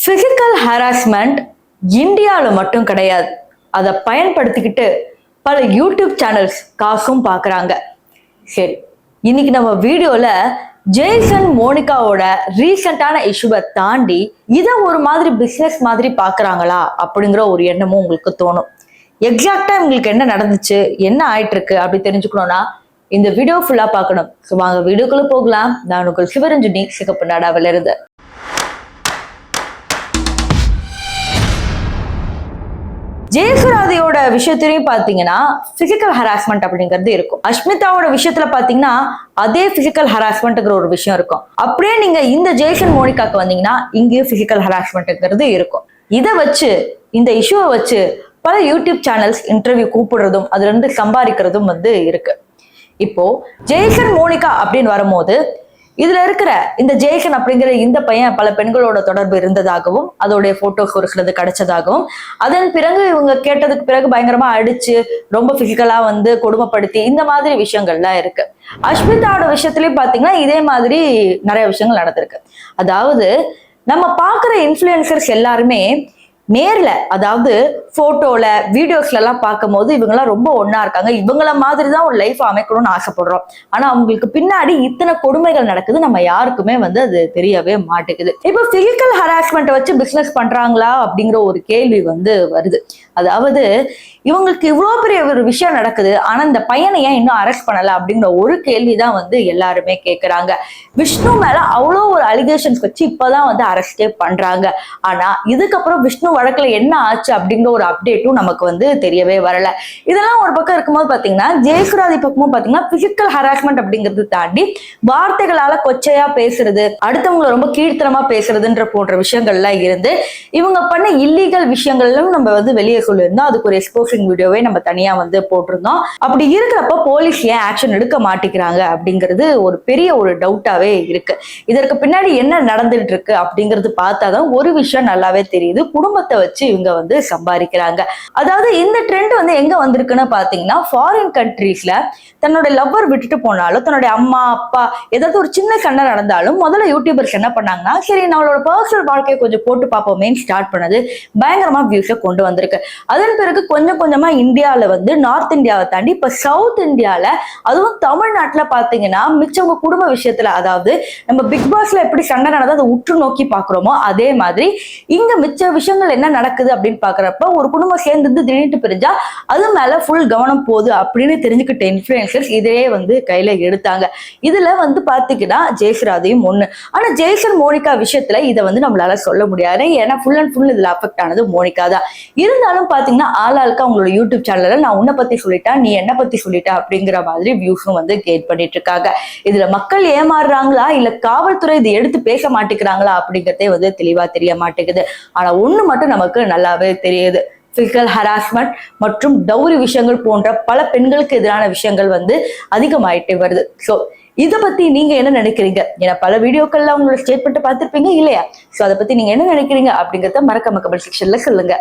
Physical harassment இந்தியாவில் மட்டும் கிடையாது. அதை பயன்படுத்திக்கிட்டு பல யூடியூப் சேனல்ஸ் காசும் பார்க்குறாங்க. சரி, இன்னைக்கு நம்ம வீடியோல ஜேசன் மோனிகாவோட ரீசெண்டான இஷ்யூவை தாண்டி இதை ஒரு மாதிரி பிசினஸ் மாதிரி பார்க்குறாங்களா அப்படிங்கிற ஒரு எண்ணமும் உங்களுக்கு தோணும். எக்ஸாக்டா உங்களுக்கு என்ன நடந்துச்சு, என்ன ஆயிட்டு இருக்கு அப்படி தெரிஞ்சுக்கணும்னா இந்த வீடியோ ஃபுல்லா பார்க்கணும். ஸோ வாங்க வீடியோக்குள்ள போகலாம். நான் உங்கள் சிவரஞ்சனி, சிகப்பு நாடாவில் இருந்து. ஜெயசுராதியோட விஷயத்திலையும் பாத்தீங்கன்னா பிசிக்கல் ஹராஸ்மெண்ட் அப்படிங்கிறது இருக்கும். அஷ்மிதாவோட விஷயத்துல பாத்தீங்கன்னா அதே பிசிக்கல் ஹராஸ்மெண்ட்ங்கிற ஒரு விஷயம் இருக்கும். அப்படியே நீங்க இந்த ஜேசன் மோனிகாக்கு வந்தீங்கன்னா இங்கேயும் பிசிக்கல் ஹராஸ்மெண்ட்ங்கிறது இருக்கும். இதை வச்சு, இந்த இஷ்யூவை வச்சு பல யூடியூப் சேனல்ஸ் இன்டர்வியூ கூப்பிடுறதும் அதுல இருந்து சம்பாதிக்கிறதும் இருக்கு. இப்போ ஜேசன் மோனிகா அப்படின்னு வரும்போது இதுல இருக்கிற இந்த ஜேசன் அப்படிங்கிற இந்த பையன் பல பெண்களோட தொடர்பு இருந்ததாகவும் அதோடைய போட்டோஸ் ஒரு சிலது கிடைச்சதாகவும் அதன் பிறகு இவங்க கேட்டதுக்கு பிறகு பயங்கரமா அடிச்சு ரொம்ப பிசிக்கலா கொடுமைப்படுத்தி இந்த மாதிரி விஷயங்கள்லாம் இருக்கு. அஷ்மிதாவோட விஷயத்துலயும் பாத்தீங்கன்னா இதே மாதிரி நிறைய விஷயங்கள் நடந்திருக்கு. அதாவது நம்ம பாக்குற இன்ஃபுளுசர்ஸ் எல்லாருமே நேர்ல, அதாவது போட்டோல வீடியோஸ்ல எல்லாம் பார்க்கும் போது இவங்கெல்லாம் ரொம்ப ஒன்னா இருக்காங்க, இவங்கள மாதிரிதான் ஒரு லைஃப் அமைக்கணும்னு ஆசைப்படுறோம். ஆனா அவங்களுக்கு பின்னாடி இத்தனை கொடுமைகள் நடக்குது, நம்ம யாருக்குமே அது தெரியவே மாட்டேங்குது. இப்ப பிசிக்கல் ஹராஸ்மெண்ட் வச்சு பிசினஸ் பண்றாங்களா அப்படிங்கிற ஒரு கேள்வி வருது. அதாவது இவங்களுக்கு இவ்வளவு பெரிய ஒரு விஷயம் நடக்குது, ஆனா இந்த பையனை ஏன் இன்னும் அரெஸ்ட் பண்ணல அப்படிங்கிற ஒரு கேள்விதான் எல்லாருமே கேட்கிறாங்க. விஷ்ணு மேல அவ்வளோ ஒரு அலிகேஷன்ஸ் வச்சு இப்பதான் அரெஸ்டே பண்றாங்க. ஆனா இதுக்கப்புறம் விஷ்ணு வழக்குல என்ன ஆச்சு அப்படிங்கிற ஒரு அப்டேட்டும் நமக்கு தெரியவே வரல. இதெல்லாம் ஒரு பக்கம் இருக்கும்போது பாத்தீங்கன்னா ஜெயசுராதி பக்கமும் பாத்தீங்கன்னா பிசிக்கல் ஹராஸ்மெண்ட் அப்படிங்கிறது தாண்டி வார்த்தைகளால கொச்சையா பேசுறது, அடுத்தவங்களை ரொம்ப கீழ்த்தனமா பேசுறதுன்ற போன்ற விஷயங்கள்லாம் இருந்து இவங்க பண்ண இல்லீகல் விஷயங்களும் நம்ம வெளியே சொல்லியிருந்தோம். அதுக்கு ஒரு எக்ஸ்போசிங் வீடியோவே நம்ம தனியா போட்டிருந்தோம். அப்படி இருக்கிறப்ப போலீஸ் ஏன் ஆக்ஷன் எடுக்க மாட்டேங்கிறாங்க அப்படிங்கிறது ஒரு பெரிய ஒரு டவுட்டாவே இருக்கு. இதற்கு பின்னாடி என்ன நடந்துட்டு இருக்கு அப்படிங்கிறது பார்த்தாதான் ஒரு விஷயம் நல்லாவே தெரியுது. குடும்பத்தை வச்சு இவங்க சம்பாதிக்கிறாங்க. அதாவது இந்த ட்ரெண்ட் எங்க வந்திருக்குன்னு பாத்தீங்கன்னா ஃபாரின் கண்ட்ரீஸ்ல தன்னோட லவ்வர் விட்டுட்டு போனாலும், தன்னுடைய அம்மா அப்பா ஏதாவது ஒரு சின்ன சண்டை நடந்தாலும் முதல்ல யூடியூபர்ஸ் என்ன பண்ணாங்கன்னா, சரி நம்மளோட பர்சனல் வாழ்க்கையை கொஞ்சம் போட்டு பார்ப்போமே ஸ்டார்ட் பண்ணது பயங்கரமா வியூஸை கொண்டு வந்திருக்கு. அதன் பிறகு கொஞ்சம் கொஞ்சமா இந்தியாவில நார்த் இந்தியாவை தாண்டி இப்ப சவுத் இந்தியால, அதுவும் தமிழ்நாட்டுல பாத்தீங்கன்னா மிச்சவங்க குடும்ப விஷயத்துல, அதாவது நம்ம பிக் பாஸ்ல எப்படி சண்டை நடந்தா அதை உற்று நோக்கி பாக்குறோமோ அதே மாதிரி இங்க மிச்ச விஷயங்கள் என்ன நடக்குது அப்படின்னு பாக்குறப்ப ஒரு குடும்பம் சேர்ந்து திடீர்னு பிரிஞ்சா அது மேல ஃபுல் கவனம் போகுது அப்படின்னு தெரிஞ்சுக்கிட்ட இன்ஃபுளுசர்ஸ் இதையே கையில எடுத்தாங்க. இதுல பாத்தீங்கன்னா ஜெயசுராதியும் ஒண்ணு. ஆனா ஜேசன் மோனிகா விஷயத்துல இதை நம்மளால சொல்ல முடியாது. ஏன்னா ஃபுல் அண்ட் ஃபுல் இதுல அஃபெக்ட் ஆனது மோனிகா தான். இருந்தாலும் பாத்தீங்கன்னா ஆளாளுக்கு அவங்களோட யூடியூப் சேனல்ல நான் உன்னை பத்தி சொல்லிட்டா, நீ என்ன பத்தி சொல்லிட்டா அப்படிங்கிற மாதிரி வியூஸும் கெயின் பண்ணிட்டு இருக்காங்க. இதுல மக்கள் ஏமாறுறாங்களா இல்ல காவல்துறை இதை எடுத்து பேச மாட்டேங்கிறாங்களா அப்படிங்கறதே தெளிவா தெரிய மாட்டேங்குது. ஆனா ஒண்ணு மட்டும் நமக்கு நல்லாவே தெரியுது. பிசிக்கல் ஹராஸ்மெண்ட் மற்றும் டவுரி விஷயங்கள் போன்ற பல பெண்களுக்கு எதிரான விஷயங்கள் அதிகமாயிட்டே வருது. ஸோ இதை பத்தி நீங்க என்ன நினைக்கிறீங்க? ஏன்னா பல வீடியோக்கள்ல உங்களோட ஸ்டேட்மெண்ட் பார்த்திருப்பீங்க இல்லையா? ஸோ அதை பத்தி நீங்க என்ன நினைக்கிறீங்க அப்படிங்கறத மறக்காம கமெண்ட் செக்ஷன்ல சொல்லுங்க.